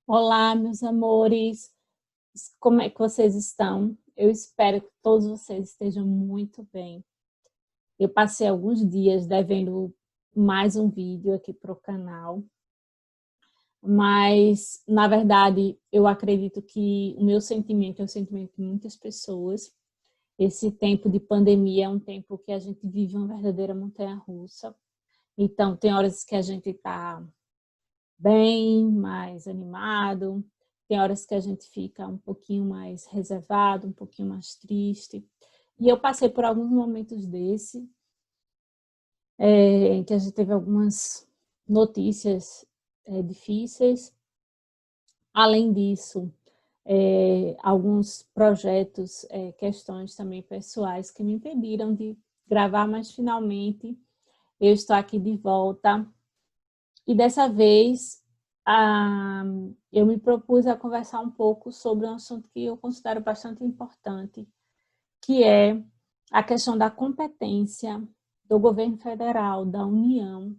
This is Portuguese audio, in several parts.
Olá, meus amores, como é que vocês estão? Eu espero que todos vocês estejam muito bem. Eu passei alguns dias devendo mais um vídeo aqui para o canal, mas, na verdade, eu acredito que o meu sentimento é o sentimento de muitas pessoas. Esse tempo de pandemia é um tempo que a gente vive uma verdadeira montanha-russa. Então, tem horas que a gente está bem, mais animado. Tem horas que a gente fica um pouquinho mais reservado, um pouquinho mais triste. E eu passei por alguns momentos em que a gente teve algumas notícias difíceis. Além disso, alguns projetos, questões também pessoais que me impediram de gravar, mas finalmente eu estou aqui de volta. E dessa vez, eu me propus a conversar um pouco sobre um assunto que eu considero bastante importante, que é a questão da competência do governo federal, da União,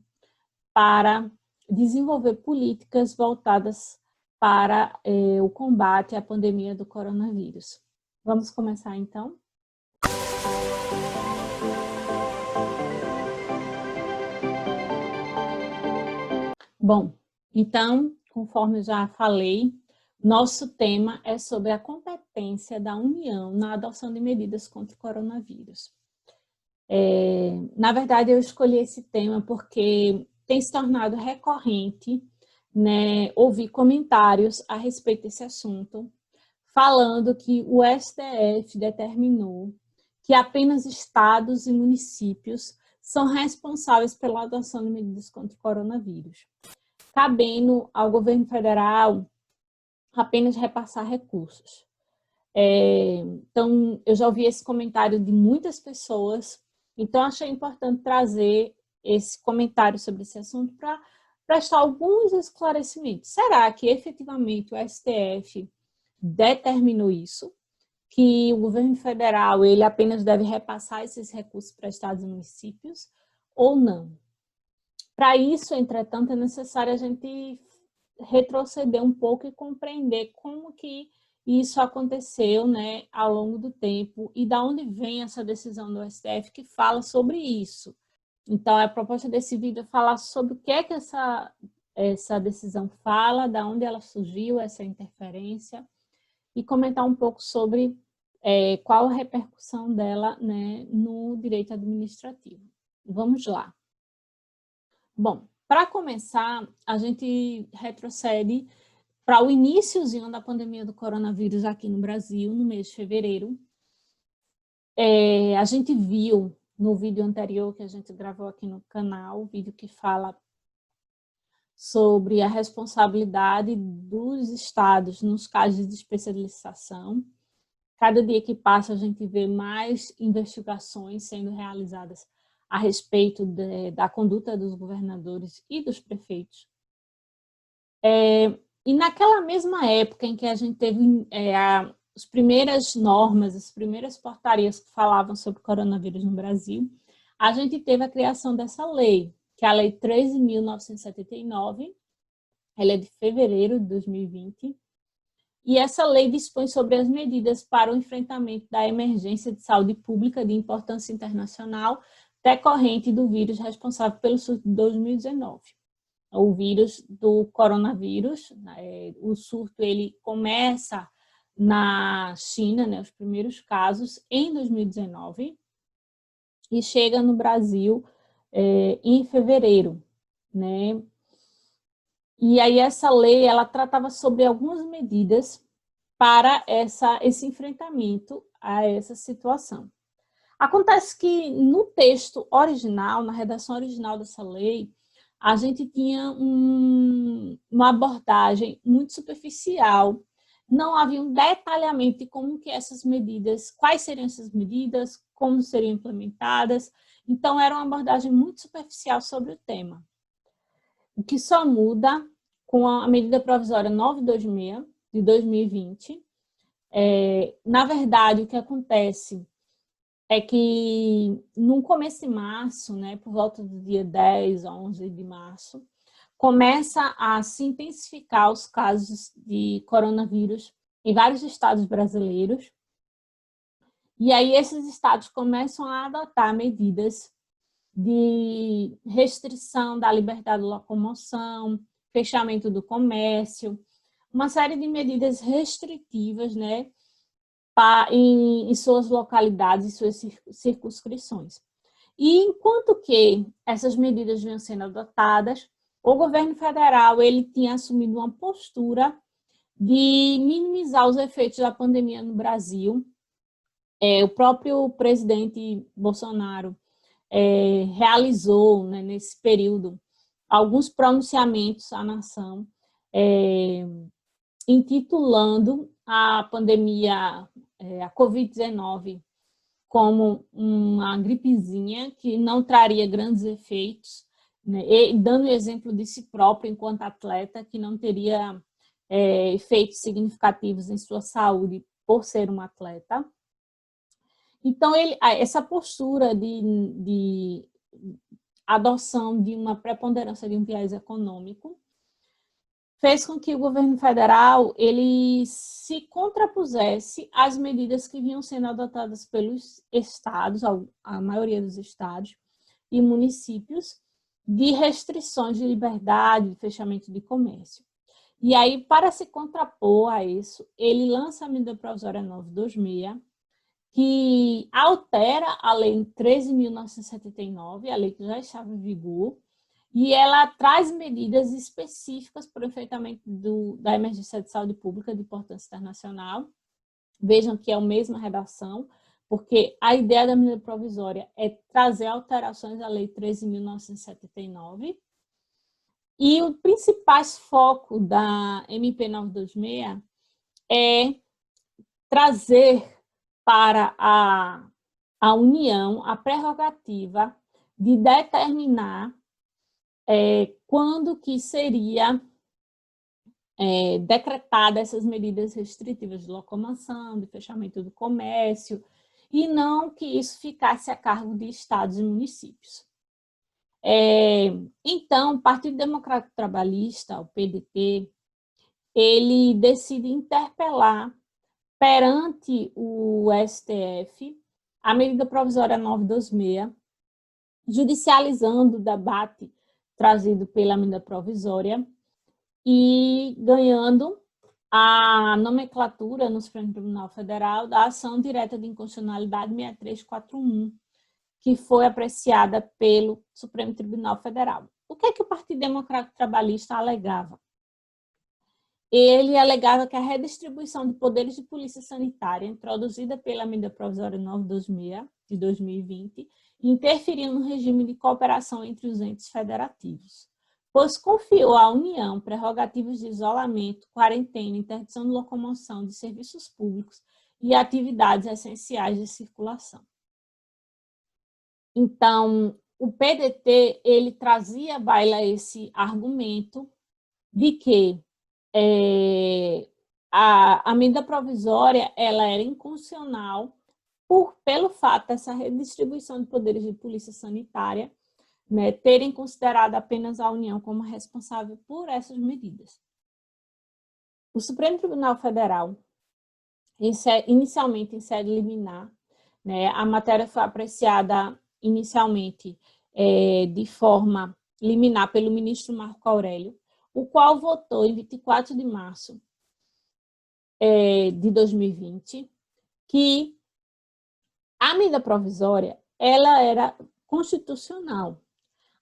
para desenvolver políticas voltadas para o combate à pandemia do coronavírus. Vamos começar, então? Bom, então, conforme eu já falei, nosso tema é sobre a competência da União na adoção de medidas contra o coronavírus. Na verdade, eu escolhi esse tema porque tem se tornado recorrente, né, ouvir comentários a respeito desse assunto, falando que o STF determinou que apenas estados e municípios são responsáveis pela adoção de medidas contra o coronavírus, cabendo ao governo federal apenas repassar recursos. Então, eu já ouvi esse comentário de muitas pessoas, então achei importante trazer esse comentário sobre esse assunto para prestar alguns esclarecimentos. Será que efetivamente o STF determinou isso? Que o governo federal ele apenas deve repassar esses recursos para estados e municípios ou não? Para isso, entretanto, é necessário a gente retroceder um pouco e compreender como que isso aconteceu, né, ao longo do tempo e da onde vem essa decisão do STF que fala sobre isso. Então, a proposta desse vídeo é falar sobre o que é que essa decisão fala, da onde ela surgiu, essa interferência, e comentar um pouco sobre qual a repercussão dela, né, no direito administrativo. Vamos lá. Bom, para começar, a gente retrocede para o iniciozinho da pandemia do coronavírus aqui no Brasil, no mês de fevereiro. A gente viu no vídeo anterior que a gente gravou aqui no canal, o vídeo que fala sobre a responsabilidade dos estados nos casos de especialização. Cada dia que passa, a gente vê mais investigações sendo realizadas a respeito da conduta dos governadores e dos prefeitos. E naquela mesma época em que a gente teve as primeiras normas, as primeiras portarias que falavam sobre o coronavírus no Brasil, a gente teve a criação dessa lei, que é a Lei 13.979, ela é de fevereiro de 2020, e essa lei dispõe sobre as medidas para o enfrentamento da emergência de saúde pública de importância internacional decorrente do vírus responsável pelo surto de 2019. O vírus do coronavírus, o surto ele começa na China, né, os primeiros casos, em 2019, e chega no Brasil em fevereiro, né? E aí essa lei, ela tratava sobre algumas medidas para esse enfrentamento a essa situação. Acontece que no texto original, na redação original dessa lei, a gente tinha uma abordagem muito superficial, não havia um detalhamento de como que essas medidas, quais seriam essas medidas, como seriam implementadas, então era uma abordagem muito superficial sobre o tema. O que só muda com a medida provisória 926 de 2020, na verdade o que acontece é que no começo de março, né, por volta do dia 10, 11 de março, começa a se intensificar os casos de coronavírus em vários estados brasileiros. E aí esses estados começam a adotar medidas de restrição da liberdade de locomoção, fechamento do comércio, uma série de medidas restritivas, né, em suas localidades, em suas circunscrições. E enquanto que essas medidas vinham sendo adotadas, o governo federal ele tinha assumido uma postura de minimizar os efeitos da pandemia no Brasil. O próprio presidente Bolsonaro realizou, né, nesse período, alguns pronunciamentos à nação, intitulando a pandemia, a Covid-19, como uma gripezinha que não traria grandes efeitos, né, e dando exemplo de si próprio enquanto atleta, que não teria efeitos significativos em sua saúde por ser um atleta. Então, essa postura de adoção de uma preponderância de um viés econômico fez com que o governo federal ele se contrapusesse às medidas que vinham sendo adotadas pelos estados, a maioria dos estados e municípios, de restrições de liberdade, de fechamento de comércio. E aí, para se contrapor a isso, ele lança a medida provisória 926, que altera a Lei 13.979, a lei que já estava em vigor, e ela traz medidas específicas para o enfrentamento da emergência de saúde pública de importância internacional. Vejam que é a mesma redação, porque a ideia da medida provisória é trazer alterações à Lei 13.979, e o principal foco da MP 926 é trazer para a União a prerrogativa de determinar quando que seria decretada essas medidas restritivas de locomoção, de fechamento do comércio, e não que isso ficasse a cargo de estados e municípios. Então, o Partido Democrático Trabalhista, o PDT, ele decide interpelar perante o STF a medida provisória 926, judicializando o debate trazido pela medida provisória e ganhando a nomenclatura no Supremo Tribunal Federal da ação direta de inconstitucionalidade 6341, que foi apreciada pelo Supremo Tribunal Federal. O que é que o Partido Democrático Trabalhista alegava? Ele alegava que a redistribuição de poderes de polícia sanitária, introduzida pela medida provisória 926 de 2020, interferiu no regime de cooperação entre os entes federativos, pois confiou à União prerrogativas de isolamento, quarentena, interdição de locomoção, de serviços públicos e atividades essenciais de circulação. Então, o PDT ele trazia à baila esse argumento de que a medida provisória ela era inconstitucional pelo fato dessa redistribuição de poderes de polícia sanitária, né, terem considerado apenas a União como responsável por essas medidas. O Supremo Tribunal Federal, inicialmente em sede liminar, né, a matéria foi apreciada inicialmente de forma liminar pelo ministro Marco Aurélio, o qual votou em 24 de março de 2020 que a medida provisória ela era constitucional.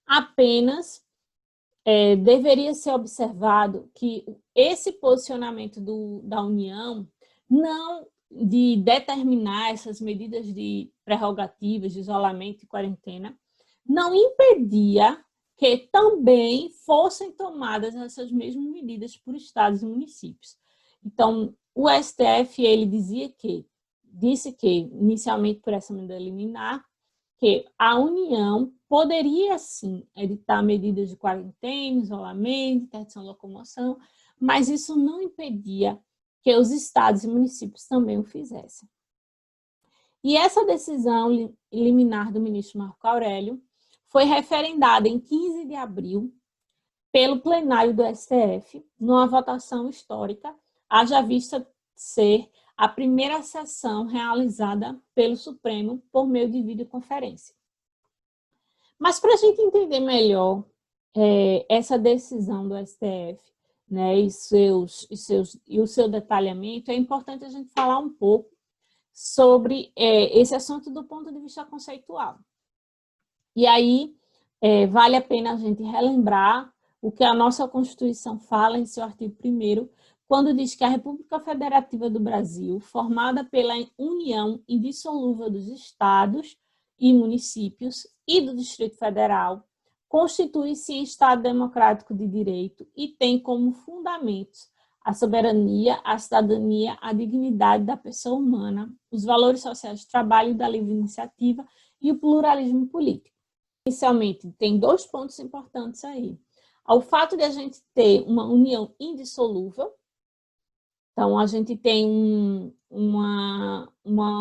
Apenas deveria ser observado que esse posicionamento da União não de determinar essas medidas de prerrogativas, de isolamento e quarentena, não impedia que também fossem tomadas essas mesmas medidas por estados e municípios. Então, o STF ele disse que, inicialmente por essa medida liminar, que a União poderia, sim, editar medidas de quarentena, isolamento, interdição de locomoção, mas isso não impedia que os estados e municípios também o fizessem. E essa decisão liminar do ministro Marco Aurélio foi referendada em 15 de abril pelo plenário do STF, numa votação histórica, haja vista ser a primeira sessão realizada pelo Supremo por meio de videoconferência. Mas para a gente entender melhor essa decisão do STF, né, e o seu detalhamento, é importante a gente falar um pouco sobre esse assunto do ponto de vista conceitual. E aí, vale a pena a gente relembrar o que a nossa Constituição fala em seu artigo 1º, quando diz que a República Federativa do Brasil, formada pela união indissolúvel dos estados e municípios e do Distrito Federal, constitui-se em Estado democrático de direito e tem como fundamentos a soberania, a cidadania, a dignidade da pessoa humana, os valores sociais do trabalho e da livre iniciativa e o pluralismo político. Inicialmente, tem 2 pontos importantes aí. O fato de a gente ter uma união indissolúvel, então a gente tem uma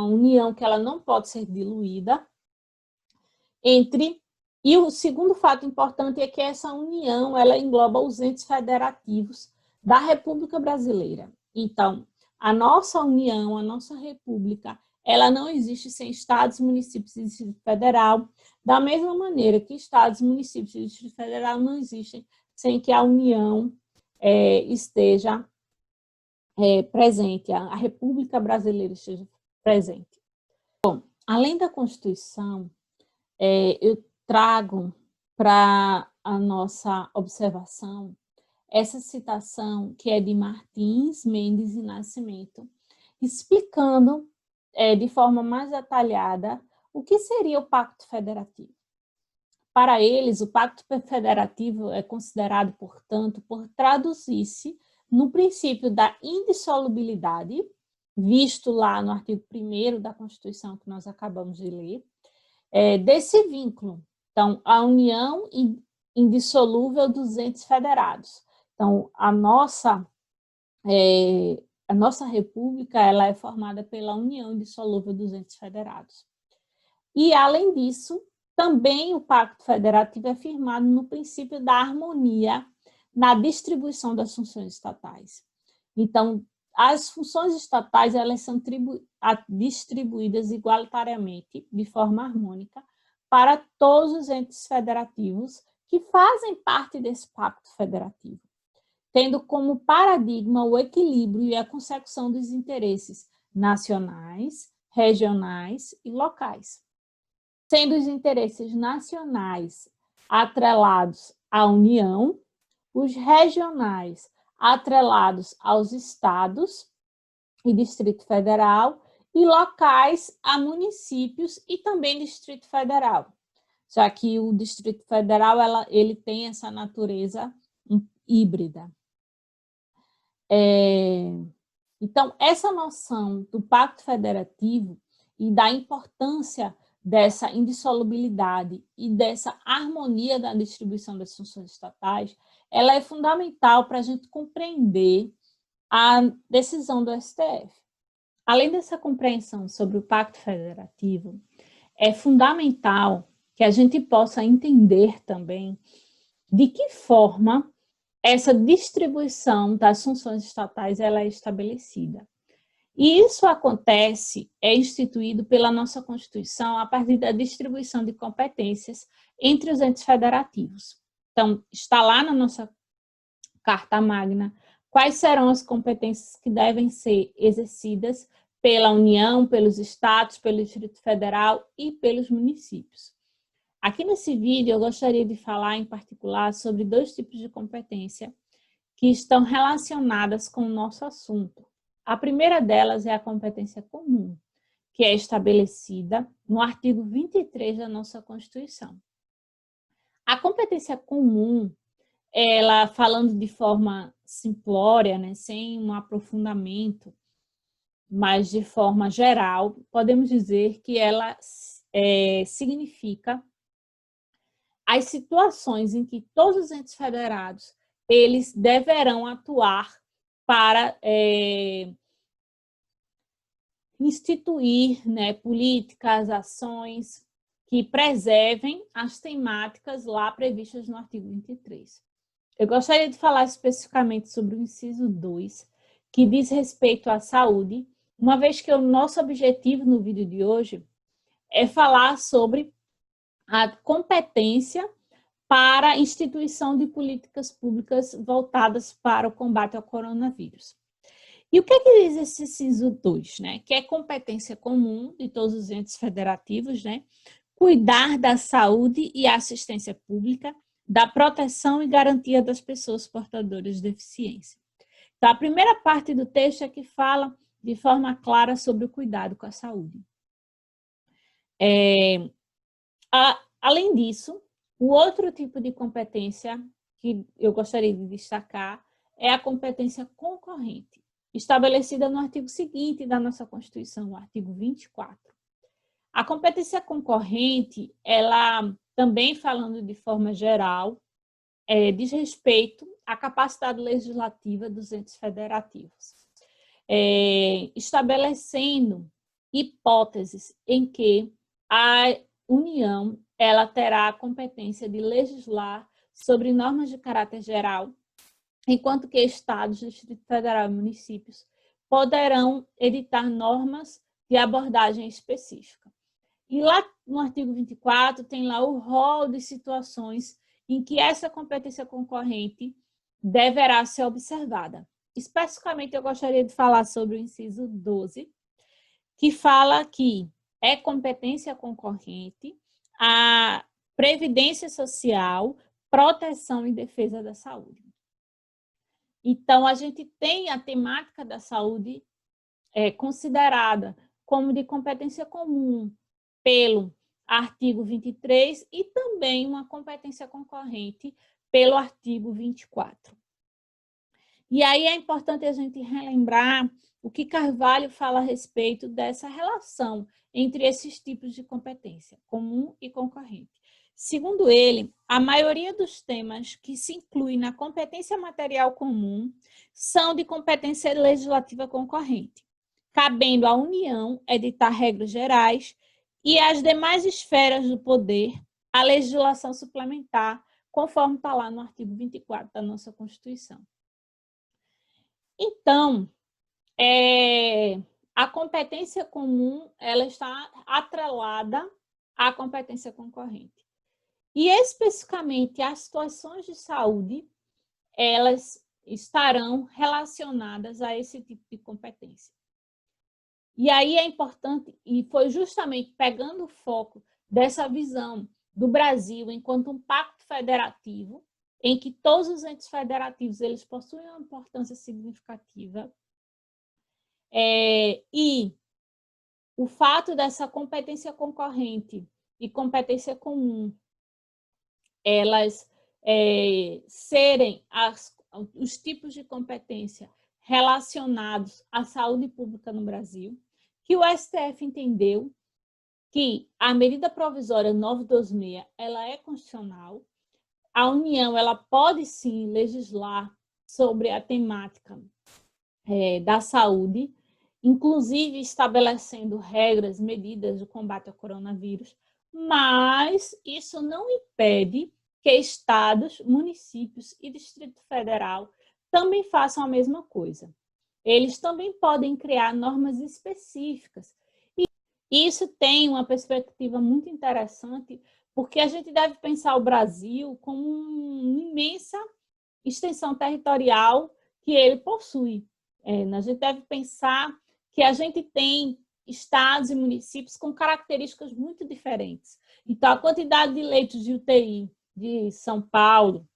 união que ela não pode ser diluída, e o segundo fato importante é que essa união ela engloba os entes federativos da República Brasileira. Então, a nossa união, a nossa república, ela não existe sem estados, municípios e Distrito Federal, da mesma maneira que estados, municípios e Distrito Federal não existem sem que a União esteja presente, a República Brasileira esteja presente. Bom, além da Constituição, eu trago para a nossa observação essa citação que é de Martins, Mendes e Nascimento, explicando de forma mais detalhada o que seria o Pacto Federativo. Para eles, o Pacto Federativo é considerado, portanto, por traduzir-se no princípio da indissolubilidade, visto lá no artigo 1º da Constituição que nós acabamos de ler, desse vínculo. Então, a união indissolúvel dos entes federados. Então, a nossa república ela é formada pela união indissolúvel dos entes federados. E, além disso, também o Pacto Federativo é firmado no princípio da harmonia na distribuição das funções estatais. Então, as funções estatais elas são distribuídas igualitariamente, de forma harmônica, para todos os entes federativos que fazem parte desse Pacto Federativo, tendo como paradigma o equilíbrio e a consecução dos interesses nacionais, regionais e locais. Sendo os interesses nacionais atrelados à União, os regionais atrelados aos estados e Distrito Federal, e locais a municípios e também Distrito Federal, já que o Distrito Federal ele tem essa natureza híbrida. Então, essa noção do Pacto Federativo e da importância dessa indissolubilidade e dessa harmonia da distribuição das funções estatais, ela é fundamental para a gente compreender a decisão do STF. Além dessa compreensão sobre o Pacto Federativo, é fundamental que a gente possa entender também de que forma essa distribuição das funções estatais ela é estabelecida. E isso acontece, é instituído pela nossa Constituição a partir da distribuição de competências entre os entes federativos. Então, está lá na nossa Carta Magna quais serão as competências que devem ser exercidas pela União, pelos estados, pelo Distrito Federal e pelos municípios. Aqui nesse vídeo eu gostaria de falar em particular sobre 2 tipos de competência que estão relacionadas com o nosso assunto. A primeira delas é a competência comum, que é estabelecida no artigo 23 da nossa Constituição. A competência comum, ela falando de forma simplória, né, sem um aprofundamento, mas de forma geral, podemos dizer que ela significa as situações em que todos os entes federados eles deverão atuar para instituir, né, políticas, ações que preservem as temáticas lá previstas no artigo 23. Eu gostaria de falar especificamente sobre o inciso 2, que diz respeito à saúde, uma vez que o nosso objetivo no vídeo de hoje é falar sobre a competência para a instituição de políticas públicas voltadas para o combate ao coronavírus. E o que é que diz esse inciso 2, né? Que é competência comum de todos os entes federativos, né? Cuidar da saúde e assistência pública, da proteção e garantia das pessoas portadoras de deficiência. Então, a primeira parte do texto é que fala de forma clara sobre o cuidado com a saúde. Além disso, o outro tipo de competência que eu gostaria de destacar é a competência concorrente, estabelecida no artigo seguinte da nossa Constituição, o artigo 24. A competência concorrente, ela também falando de forma geral, diz respeito à capacidade legislativa dos entes federativos, estabelecendo hipóteses em que a União ela terá a competência de legislar sobre normas de caráter geral, enquanto que estados, Distrito Federal e municípios poderão editar normas de abordagem específica. E lá no artigo 24 tem lá o rol de situações em que essa competência concorrente deverá ser observada. Especificamente, eu gostaria de falar sobre o inciso 12, que fala que é competência concorrente a previdência social, proteção e defesa da saúde. Então, a gente tem a temática da saúde considerada como de competência comum pelo artigo 23 e também uma competência concorrente pelo artigo 24. E aí é importante a gente relembrar o que Carvalho fala a respeito dessa relação entre esses tipos de competência, comum e concorrente. Segundo ele, a maioria dos temas que se incluem na competência material comum são de competência legislativa concorrente, cabendo à União editar regras gerais e às demais esferas do poder a legislação suplementar, conforme está lá no artigo 24 da nossa Constituição. Então, a competência comum ela está atrelada à competência concorrente. E, especificamente, as situações de saúde, elas estarão relacionadas a esse tipo de competência. E aí é importante, e foi justamente pegando o foco dessa visão do Brasil enquanto um pacto federativo, em que todos os entes federativos eles possuem uma importância significativa, e o fato dessa competência concorrente e competência comum, elas serem os tipos de competência relacionados à saúde pública no Brasil, que o STF entendeu que a medida provisória 926 ela é constitucional, a União ela pode sim legislar sobre a temática da saúde, inclusive estabelecendo regras, medidas de combate ao coronavírus, mas isso não impede que estados, municípios e Distrito Federal também façam a mesma coisa. Eles também podem criar normas específicas. E isso tem uma perspectiva muito interessante, porque a gente deve pensar o Brasil como uma imensa extensão territorial que ele possui. A gente deve pensar que a gente tem estados e municípios com características muito diferentes. Então, a quantidade de leitos de UTI de São Paulo,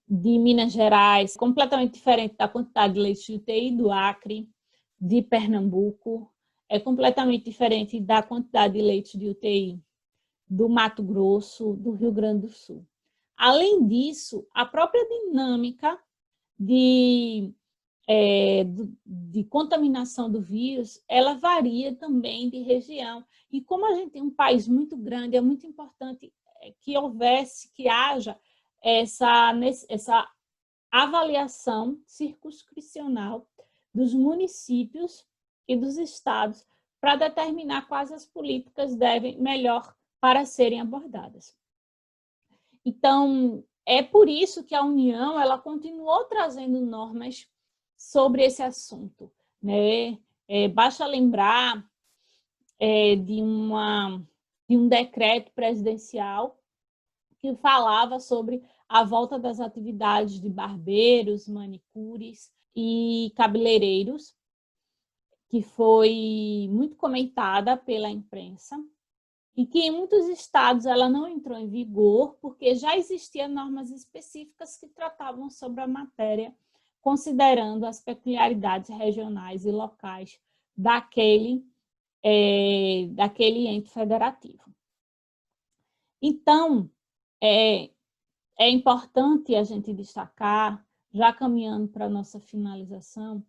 de Minas Gerais, completamente diferente da quantidade de leitos de UTI do Acre, de Pernambuco, é completamente diferente da quantidade de leitos de UTI do Mato Grosso, do Rio Grande do Sul. Além disso, a própria dinâmica de contaminação do vírus, ela varia também de região. E como a gente tem um país muito grande, é muito importante que haja essa avaliação circunscricional dos municípios e dos estados para determinar quais as políticas devem melhor para serem abordadas. Então, é por isso que a União ela continuou trazendo normas sobre esse assunto, né? Basta lembrar de um decreto presidencial que falava sobre a volta das atividades de barbeiros, manicures e cabeleireiros, que foi muito comentada pela imprensa, e que em muitos estados ela não entrou em vigor, porque já existiam normas específicas que tratavam sobre a matéria, considerando as peculiaridades regionais e locais daquele ente federativo. Então, é importante a gente destacar, já caminhando para a nossa finalização,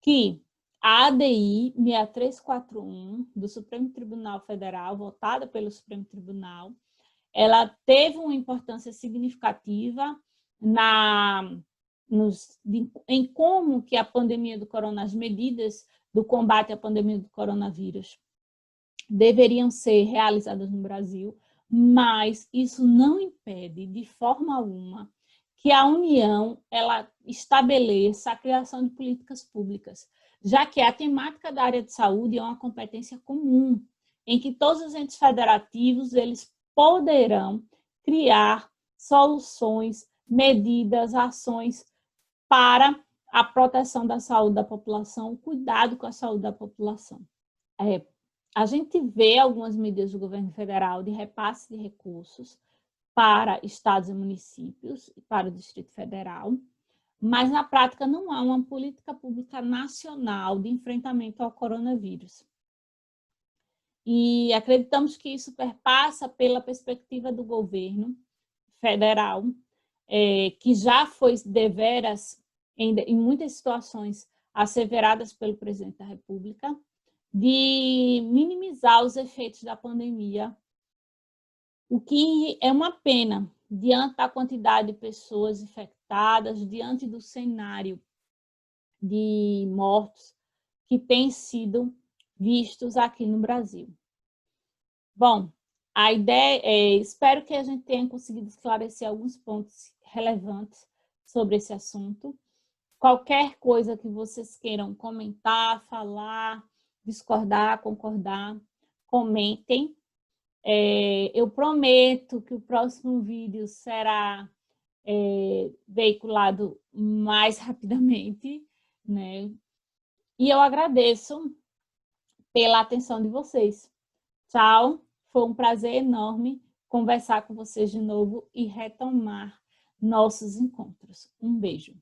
que a ADI 6341 do Supremo Tribunal Federal, votada pelo Supremo Tribunal, ela teve uma importância significativa em como que a pandemia do coronavírus, as medidas do combate à pandemia do coronavírus deveriam ser realizadas no Brasil, mas isso não impede de forma alguma que a União ela estabeleça a criação de políticas públicas, já que a temática da área de saúde é uma competência comum, em que todos os entes federativos eles poderão criar soluções, medidas, ações para a proteção da saúde da população, o cuidado com a saúde da população. A gente vê algumas medidas do governo federal de repasse de recursos para estados e municípios e para o Distrito Federal, mas na prática não há uma política pública nacional de enfrentamento ao coronavírus. E acreditamos que isso perpassa pela perspectiva do governo federal, que já foi deveras, em muitas situações, asseveradas pelo presidente da República, de minimizar os efeitos da pandemia, o que é uma pena, diante da quantidade de pessoas infectadas, diante do cenário de mortos que tem sido vistos aqui no Brasil. Bom, a ideia espero que a gente tenha conseguido esclarecer alguns pontos relevantes sobre esse assunto. Qualquer coisa que vocês queiram comentar, falar, discordar, concordar, comentem. Eu prometo que o próximo vídeo será veiculado mais rapidamente, né? E eu agradeço pela atenção de vocês. Tchau, foi um prazer enorme conversar com vocês de novo e retomar nossos encontros. Um beijo.